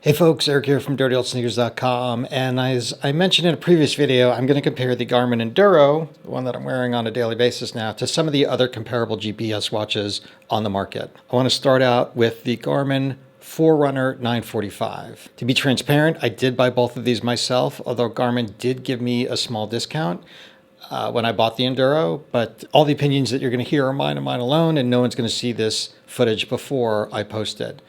Hey folks, Eric here from DirtyOldSneakers.com, and as I mentioned in a previous video, I'm going to compare the Garmin Enduro, the one that I'm wearing on a daily basis now, to some of the other comparable GPS watches on the market. I want to start out with the Garmin Forerunner 945. To be transparent, I did buy both of these myself, although Garmin did give me a small discount when I bought the Enduro, but all the opinions that you're going to hear are mine and mine alone, and no one's going to see this footage before I post it.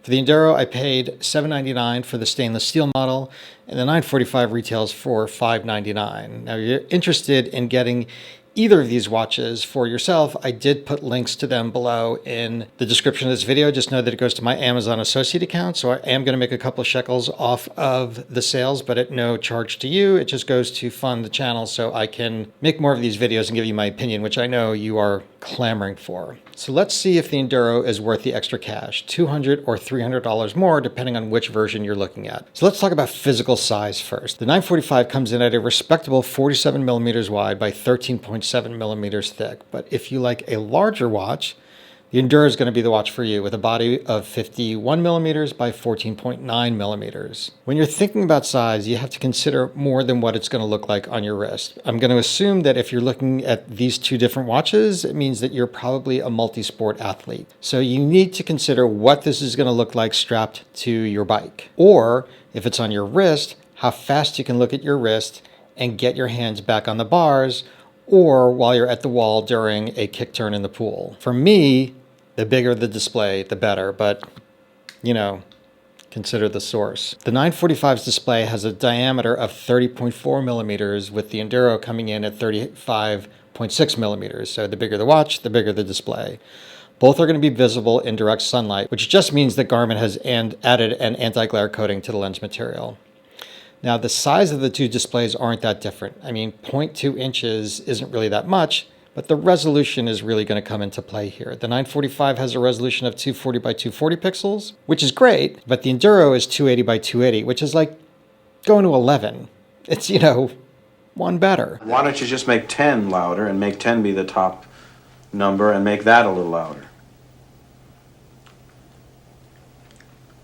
For the Enduro, I paid $7.99 for the stainless steel model, and the 945 retails for $5.99. Now, if you're interested in getting either of these watches for yourself, I did put links to them below in the description of this video. Just know that it goes to my Amazon associate account, so I am going to make a couple of shekels off of the sales, but at no charge to you. It just goes to fund the channel so I can make more of these videos and give you my opinion, which I know you are clamoring for. So let's see if the Enduro is worth the extra cash, $200 or $300 more, depending on which version you're looking at. So let's talk about physical size first. The 945 comes in at a respectable 47 millimeters wide by 13.7 millimeters thick. But if you like a larger watch, the Enduro is going to be the watch for you, with a body of 51 millimeters by 14.9 millimeters. When you're thinking about size, you have to consider more than what it's going to look like on your wrist. I'm going to assume that if you're looking at these two different watches, it means that you're probably a multi-sport athlete. So you need to consider what this is going to look like strapped to your bike. Or if it's on your wrist, how fast you can look at your wrist and get your hands back on the bars, or while you're at the wall during a kick turn in the pool. For me, the bigger the display, the better, but you know, consider the source. The 945's display has a diameter of 30.4 millimeters, with the Enduro coming in at 35.6 millimeters. So the bigger the watch, the bigger the display. Both are going to be visible in direct sunlight, which just means that Garmin has added an anti-glare coating to the lens material. Now, the size of the two displays aren't that different. I mean, 0.2 inches isn't really that much, but the resolution is really going to come into play here. The 945 has a resolution of 240 by 240 pixels, which is great, but the Enduro is 280 by 280, which is like going to 11. It's, one better. Why don't you just make 10 louder and make 10 be the top number and make that a little louder?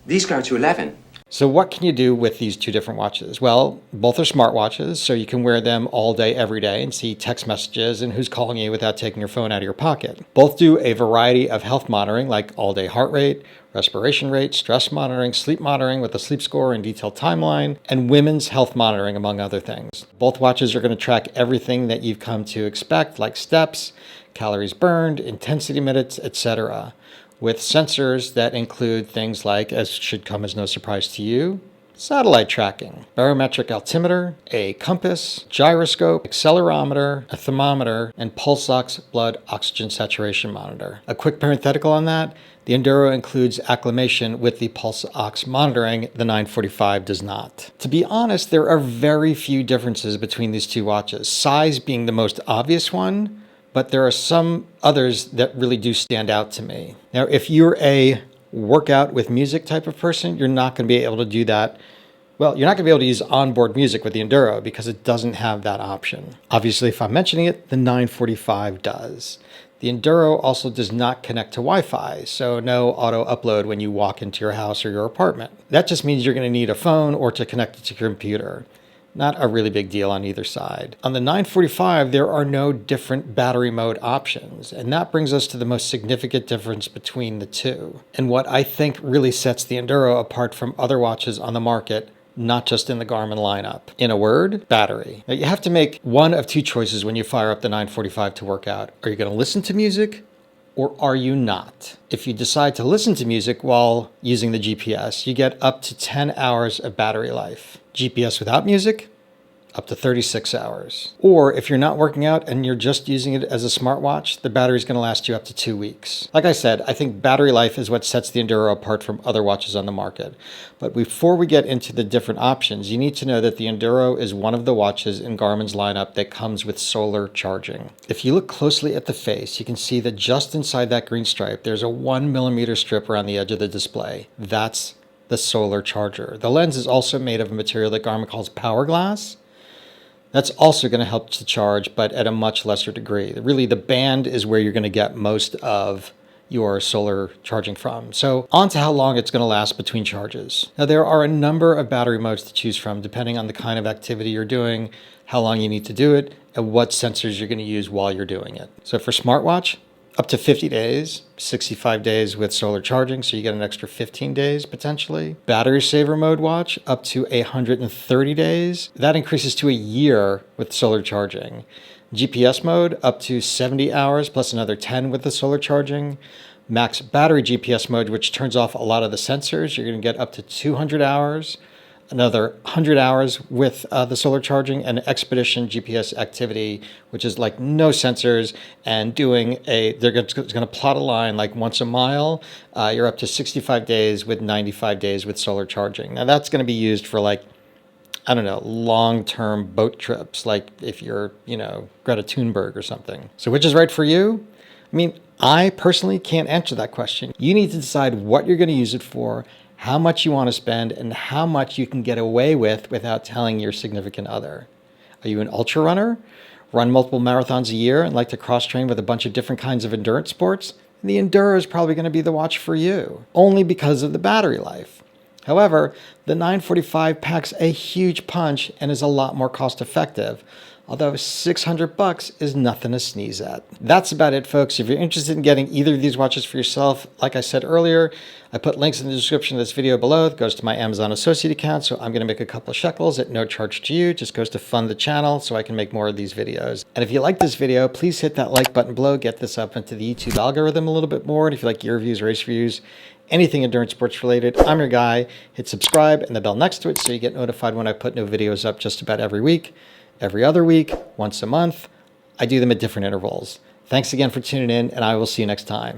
These go to 11. So what can you do with these two different watches? Well, both are smartwatches, so you can wear them all day, every day, and see text messages and who's calling you without taking your phone out of your pocket. Both do a variety of health monitoring, like all-day heart rate, respiration rate, stress monitoring, sleep monitoring with a sleep score and detailed timeline, and women's health monitoring, among other things. Both watches are going to track everything that you've come to expect, like steps, calories burned, intensity minutes, etc., with sensors that include things like, as should come as no surprise to you, satellite tracking, barometric altimeter, a compass, gyroscope, accelerometer, a thermometer, and pulse ox blood oxygen saturation monitor. A quick parenthetical on that, the Enduro includes acclimation with the pulse ox monitoring. The 945 does not. To be honest, there are very few differences between these two watches, size being the most obvious one, but there are some others that really do stand out to me. Now, if you're a workout with music type of person, you're not going to be able to do that. Well, you're not going to be able to use onboard music with the Enduro because it doesn't have that option. Obviously, if I'm mentioning it, the 945 does. The Enduro also does not connect to Wi-Fi, so no auto upload when you walk into your house or your apartment. That just means you're going to need a phone or to connect it to your computer. Not a really big deal on either side. On the 945, there are no different battery mode options, and that brings us to the most significant difference between the two, and what I think really sets the Enduro apart from other watches on the market, not just in the Garmin lineup. In a word, battery. Now, you have to make one of two choices when you fire up the 945 to work out. Are you going to listen to music, or are you not? If you decide to listen to music while using the GPS, you get up to 10 hours of battery life. GPS without music, up to 36 hours. Or if you're not working out and you're just using it as a smartwatch, the battery's going to last you up to 2 weeks. Like I said, I think battery life is what sets the Enduro apart from other watches on the market. But before we get into the different options, you need to know that the Enduro is one of the watches in Garmin's lineup that comes with solar charging. If you look closely at the face, you can see that just inside that green stripe, there's a 1 millimeter strip around the edge of the display. That's the solar charger. The lens is also made of a material that Garmin calls power glass. That's also going to help to charge, but at a much lesser degree. Really, the band is where you're going to get most of your solar charging from. So on to how long it's going to last between charges. Now there are a number of battery modes to choose from depending on the kind of activity you're doing, how long you need to do it, and what sensors you're going to use while you're doing it. So for smartwatch, up to 50 days, 65 days with solar charging, so you get an extra 15 days potentially. Battery saver mode watch, up to 130 days. That increases to a year with solar charging. GPS mode, up to 70 hours plus another 10 with the solar charging. Max battery GPS mode, which turns off a lot of the sensors, you're going to get up to 200 hours. Another 100 hours with the solar charging, and expedition GPS activity, which is like no sensors and they're going to plot a line like once a mile. You're up to 65 days with 95 days with solar charging. Now that's going to be used for like, I don't know, long-term boat trips, like if you're, Greta Thunberg or something. So which is right for you? I mean, I personally can't answer that question. You need to decide what you're going to use it for, how much you want to spend, and how much you can get away with without telling your significant other. Are you an ultra runner? Run multiple marathons a year and like to cross-train with a bunch of different kinds of endurance sports? The Enduro is probably going to be the watch for you, only because of the battery life. However, the 945 packs a huge punch and is a lot more cost-effective, although $600 is nothing to sneeze at. That's about it, folks. If you're interested in getting either of these watches for yourself, like I said earlier, I put links in the description of this video below. It goes to my Amazon associate account, so I'm going to make a couple of shekels at no charge to you. It just goes to fund the channel so I can make more of these videos. And if you like this video, please hit that like button below. Get this up into the YouTube algorithm a little bit more. And if you like gear reviews, race reviews, anything endurance sports related, I'm your guy. Hit subscribe and the bell next to it so you get notified when I put new videos up just about every week, every other week, once a month. I do them at different intervals. Thanks again for tuning in, and I will see you next time.